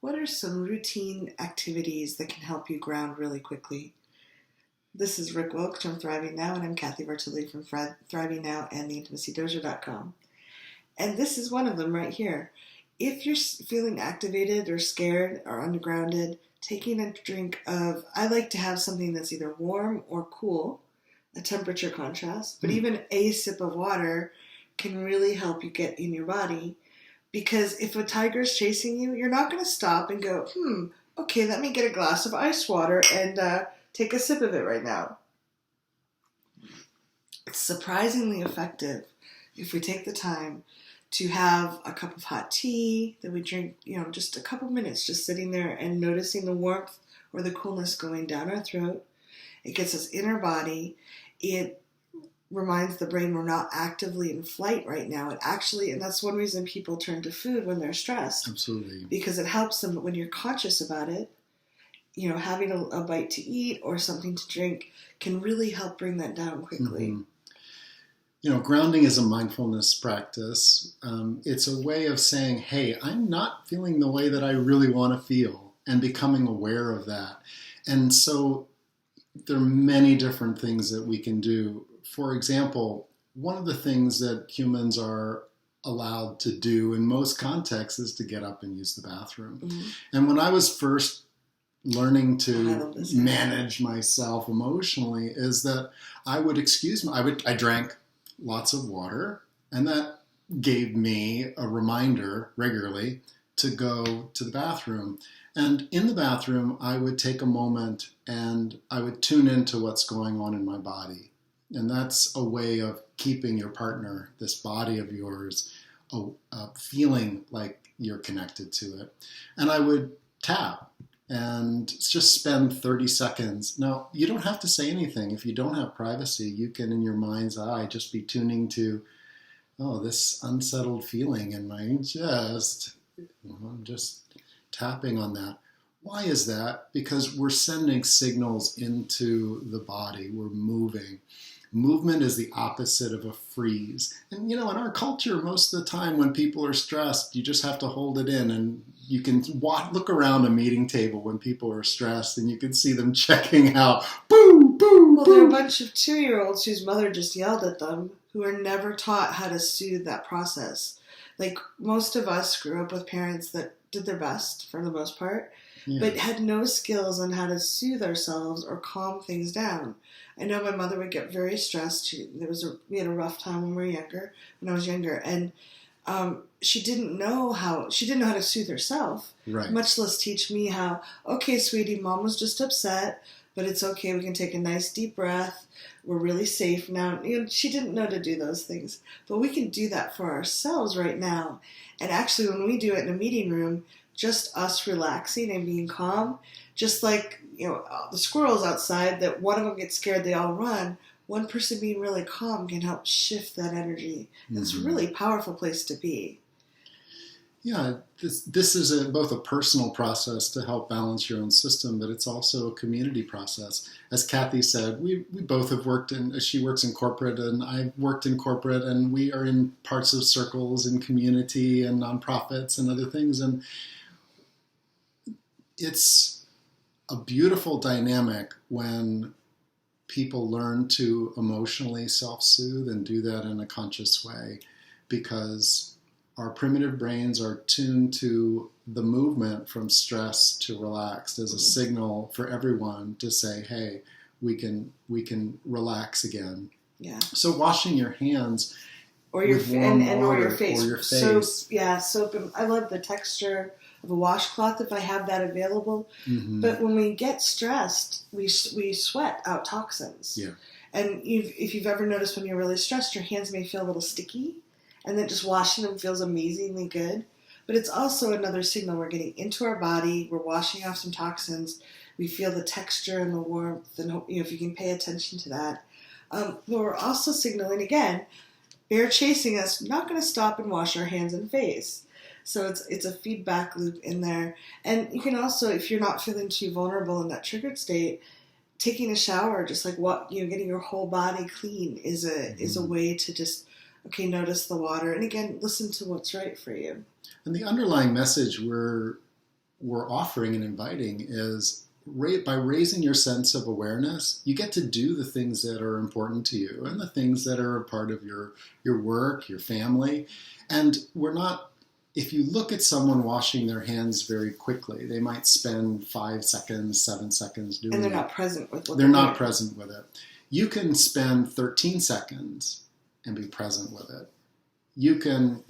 What are some routine activities that can help you ground really quickly? This is Rick Wilkes from Thriving Now, and I'm Kathy Vertilli from Thriving Now and theintimacydojo.com. And this is one of them right here. If you're feeling activated or scared or undergrounded, taking a drink of, I like to have something that's either warm or cool, a temperature contrast, but even a sip of water can really help you get in your body. Because if a tiger's chasing you, you're not going to stop and go, okay, let me get a glass of ice water and take a sip of it right now. It's surprisingly effective if we take the time to have a cup of hot tea that we drink, just a couple minutes, just sitting there and noticing the warmth or the coolness going down our throat. It gets us in our body. It reminds the brain we're not actively in flight right now. It actually, and that's one reason people turn to food when they're stressed. Absolutely. Because it helps them, but when you're conscious about it, having a bite to eat or something to drink can really help bring that down quickly. Grounding is a mindfulness practice. It's a way of saying, hey, I'm not feeling the way that I really want to feel, and becoming aware of that. And so there are many different things that we can do. For example, one of the things that humans are allowed to do in most contexts is to get up and use the bathroom. Mm-hmm. And when I was first learning to manage myself emotionally, is that I would I drank lots of water, and that gave me a reminder regularly to go to the bathroom. And in the bathroom, I would take a moment and I would tune into what's going on in my body. And that's a way of keeping your partner, this body of yours, feeling like you're connected to it. And I would tap and just spend 30 seconds. Now, you don't have to say anything. If you don't have privacy, you can, in your mind's eye, just be tuning to, this unsettled feeling in my chest. I'm just tapping on that. Why is that? Because we're sending signals into the body. We're moving. Movement is the opposite of a freeze. And, in our culture, most of the time when people are stressed, you just have to hold it in. And you can look around a meeting table when people are stressed and you can see them checking out. Boo, boo, Well, boo. there are a bunch of 2-year-olds whose mother just yelled at them who are never taught how to soothe that process. Like, most of us grew up with parents that did their best for the most part, but had no skills on how to soothe ourselves or calm things down. I know my mother would get very stressed. We had a rough time when I was younger, and she didn't know how to soothe herself, right. Much less teach me how, okay, sweetie, mom was just upset, but it's okay, we can take a nice deep breath, we're really safe now. She didn't know to do those things, but we can do that for ourselves right now. And actually, when we do it in a meeting room, just us relaxing and being calm, just like the squirrels outside, that one of them gets scared, they all run. One person being really calm can help shift that energy. Mm-hmm. It's a really powerful place to be. Yeah, this is both a personal process to help balance your own system, but it's also a community process. As Kathy said, we both have she works in corporate and I've worked in corporate, and we are in parts of circles in community and nonprofits and other things. And it's a beautiful dynamic when people learn to emotionally self-soothe and do that in a conscious way, because our primitive brains are tuned to the movement from stress to relaxed as a signal for everyone to say, hey, we can relax again. Yeah. So washing your hands or your face. Or your face. Soap. I love the texture of a washcloth if I have that available. Mm-hmm. But when we get stressed, we sweat out toxins. Yeah. And if you've ever noticed when you're really stressed, your hands may feel a little sticky, and then just washing them feels amazingly good. But it's also another signal we're getting into our body. We're washing off some toxins. We feel the texture and the warmth, and if you can pay attention to that. But we're also signaling, again, they're chasing us, not going to stop and wash our hands and face. So it's a feedback loop in there. And you can also, if you're not feeling too vulnerable in that triggered state, taking a shower, just like getting your whole body clean is a way to just, notice the water. And again, listen to what's right for you. And the underlying message we're we're offering and inviting is by raising your sense of awareness, you get to do the things that are important to you and the things that are a part of your work, your family. And we're not, if you look at someone washing their hands very quickly, they might spend 5 seconds, 7 seconds doing it. And they're not present with what they're not doing. present with it. You can spend 13 seconds and be present with it. You can,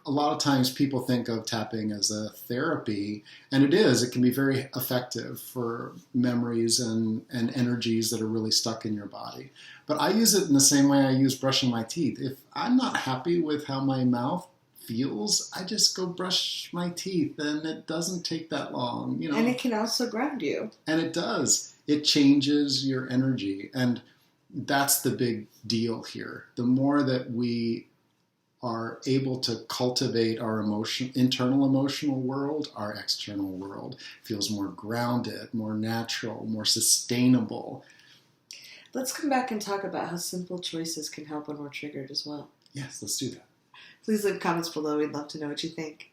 a lot of times people think of tapping as a therapy, and it is. It can be very effective for memories and energies that are really stuck in your body. But I use it in the same way I use brushing my teeth. If I'm not happy with how my mouth feels, I just go brush my teeth, and it doesn't take that long. And it can also ground you. And it does. It changes your energy, and that's the big deal here. The more that we are able to cultivate our internal emotional world, our external world feels more grounded, more natural, more sustainable. Let's come back and talk about how simple choices can help when we're triggered as well. Yes, let's do that. Please leave comments below. We'd love to know what you think.